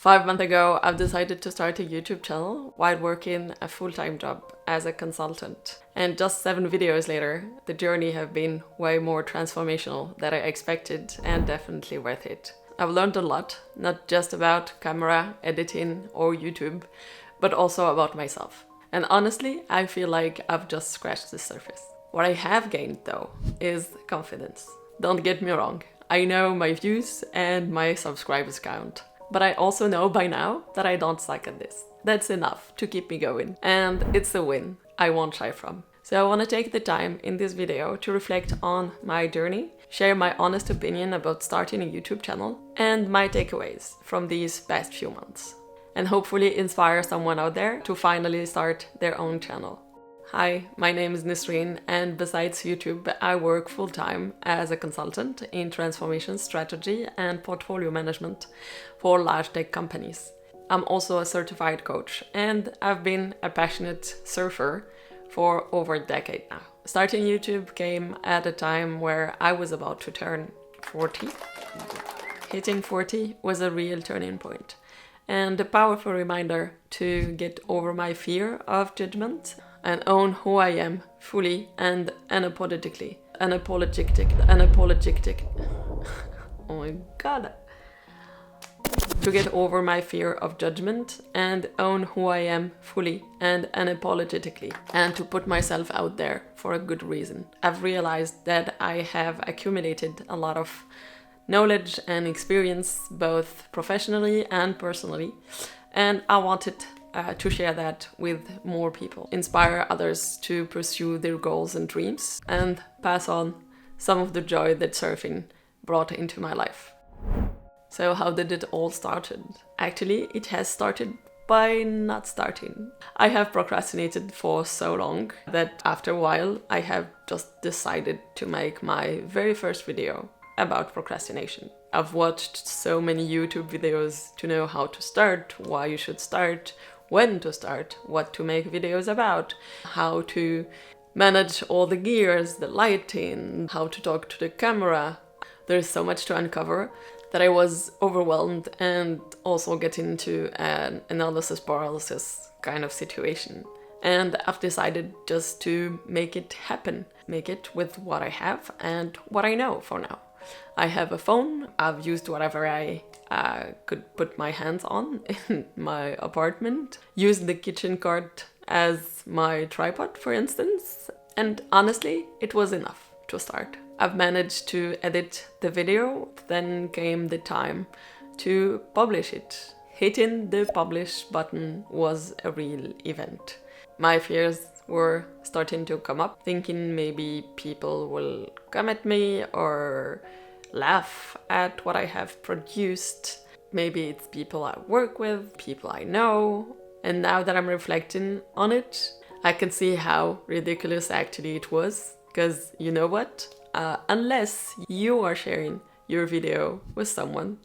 5 months ago, I've decided to start a YouTube channel while working a full-time job as a consultant. And just 7 videos later, the journey has been way more transformational than I expected and definitely worth it. I've learned a lot, not just about camera, editing or YouTube, but also about myself. And honestly, I feel like I've just scratched the surface. What I have gained though is confidence. Don't get me wrong, I know my views and my subscribers count. But I also know by now that I don't suck at this. That's enough to keep me going. And it's a win I won't shy from. So I want to take the time in this video to reflect on my journey, share my honest opinion about starting a YouTube channel, and my takeaways from these past few months. And hopefully inspire someone out there to finally start their own channel. Hi, my name is Nisreen, and besides YouTube, I work full-time as a consultant in transformation strategy and portfolio management for large tech companies. I'm also a certified coach, and I've been a passionate surfer for over a decade now. Starting YouTube came at a time where I was about to turn 40. Hitting 40 was a real turning point, and a powerful reminder to get over my fear of judgment and own who I am fully and unapologetically. Oh my god. To get over my fear of judgment and own who I am fully and unapologetically, and to put myself out there for a good reason. I've realized that I have accumulated a lot of knowledge and experience, both professionally and personally, and I wanted to share that with more people, inspire others to pursue their goals and dreams, and pass on some of the joy that surfing brought into my life. So how did it all started? Actually, it has started by not starting. I have procrastinated for so long that after a while I have just decided to make my very first video about procrastination. I've watched so many YouTube videos to know how to start, why you should start, when to start, what to make videos about, how to manage all the gears, the lighting, how to talk to the camera. There's so much to uncover that I was overwhelmed and also get into an analysis paralysis kind of situation. And I've decided just to make it happen, make it with what I have and what I know for now. I have a phone, I've used whatever I could put my hands on in my apartment, used the kitchen cart as my tripod, for instance, and honestly, it was enough to start. I've managed to edit the video, then came the time to publish it. Hitting the publish button was a real event. My fears were starting to come up, thinking maybe people will come at me or laugh at what I have produced. Maybe it's people I work with, people I know. And now that I'm reflecting on it, I can see how ridiculous actually it was. Because you know what? Unless you are sharing your video with someone,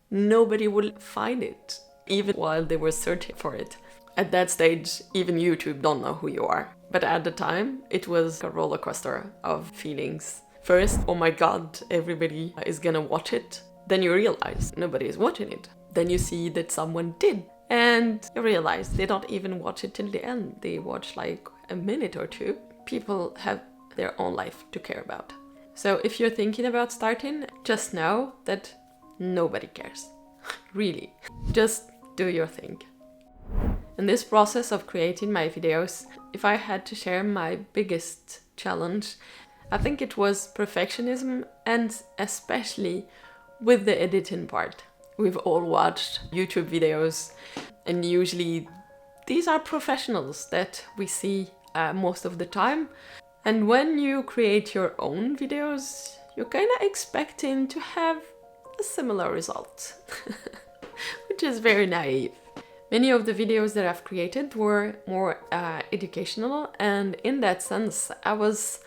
nobody will find it, even while they were searching for it. At that stage, even YouTube don't know who you are. But at the time, it was a roller coaster of feelings. First, oh my god, everybody is gonna watch it. Then you realize nobody is watching it. Then you see that someone did. And you realize they don't even watch it till the end. They watch like a minute or two. People have their own life to care about. So if you're thinking about starting, just know that nobody cares. Really. Just do your thing. In this process of creating my videos, if I had to share my biggest challenge, I think it was perfectionism, and especially with the editing part. We've all watched YouTube videos, and usually these are professionals that we see most of the time. And when you create your own videos, you're kind of expecting to have a similar result, which is very naive. Many of the videos that I've created were more educational, and in that sense, I was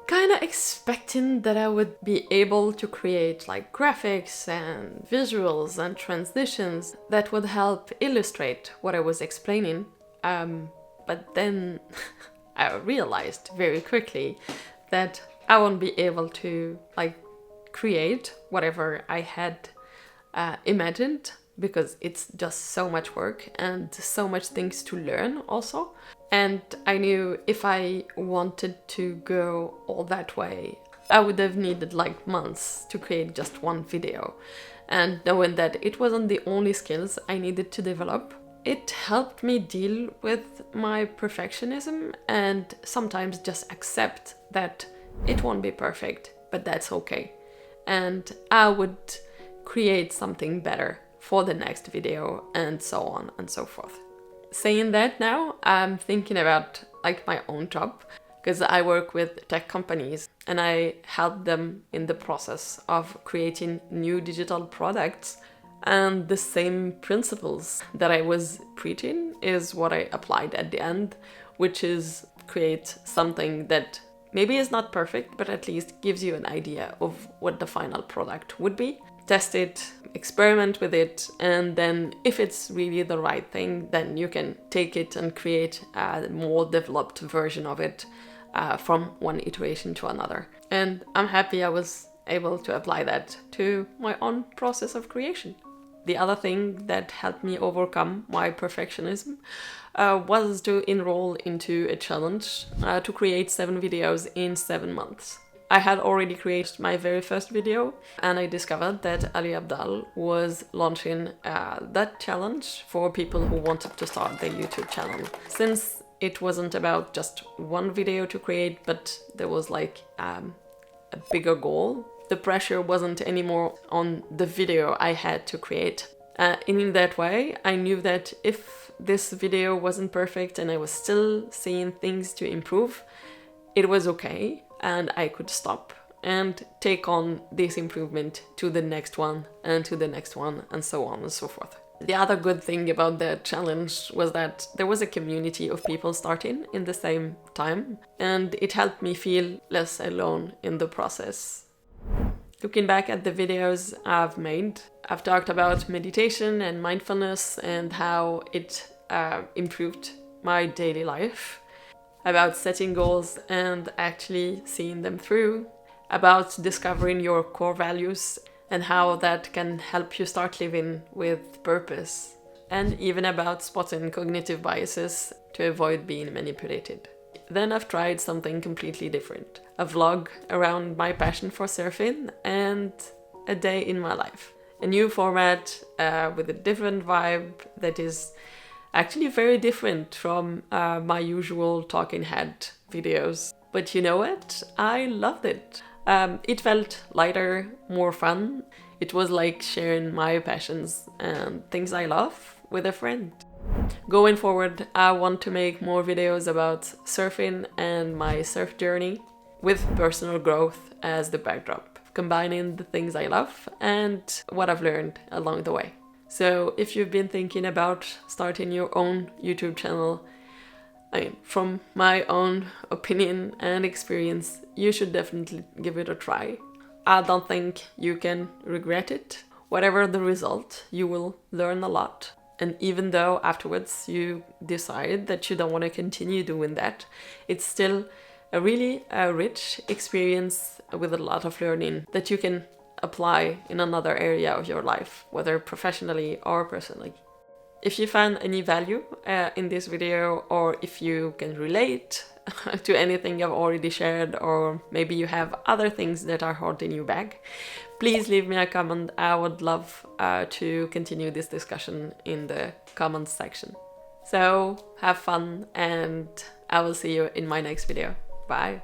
kind of expecting that I would be able to create like graphics and visuals and transitions that would help illustrate what I was explaining. But then I realized very quickly that I won't be able to like create whatever I had imagined because it's just so much work and so much things to learn also. And I knew if I wanted to go all that way, I would have needed like months to create just one video. And knowing that it wasn't the only skills I needed to develop, it helped me deal with my perfectionism and sometimes just accept that it won't be perfect, but that's okay. And I would create something better for the next video and so on and so forth. Saying that now, I'm thinking about like my own job, because I work with tech companies and I help them in the process of creating new digital products. And the same principles that I was preaching is what I applied at the end, which is create something that maybe is not perfect, but at least gives you an idea of what the final product would be. Test it, experiment with it, and then if it's really the right thing, then you can take it and create a more developed version of it from one iteration to another. And I'm happy I was able to apply that to my own process of creation. The other thing that helped me overcome my perfectionism was to enroll into a challenge to create 7 videos in 7 months. I had already created my very first video, and I discovered that Ali Abdal was launching that challenge for people who wanted to start their YouTube channel. Since it wasn't about just one video to create, but there was like a bigger goal, the pressure wasn't anymore on the video I had to create. In that way, I knew that if this video wasn't perfect and I was still seeing things to improve, it was okay. And I could stop and take on this improvement to the next one and to the next one and so on and so forth. The other good thing about the challenge was that there was a community of people starting in the same time, and it helped me feel less alone in the process. Looking back at the videos I've made, I've talked about meditation and mindfulness and how it improved my daily life, about setting goals and actually seeing them through, about discovering your core values and how that can help you start living with purpose, and even about spotting cognitive biases to avoid being manipulated. Then I've tried something completely different, a vlog around my passion for surfing and a day in my life. A new format with a different vibe that is actually very different from my usual talking head videos. But you know what? I loved it. It felt lighter, more fun. It was like sharing my passions and things I love with a friend. Going forward, I want to make more videos about surfing and my surf journey with personal growth as the backdrop, combining the things I love and what I've learned along the way. So if you've been thinking about starting your own YouTube channel, from my own opinion and experience, you should definitely give it a try. I don't think you can regret it. Whatever the result, you will learn a lot. And even though afterwards you decide that you don't want to continue doing that, it's still a really rich experience with a lot of learning that you can apply in another area of your life, whether professionally or personally. If you found any value in this video, or if you can relate to anything I've already shared, or maybe you have other things that are holding you back, please leave me a comment. I would love to continue this discussion in the comments section. So have fun, and I will see you in my next video. Bye!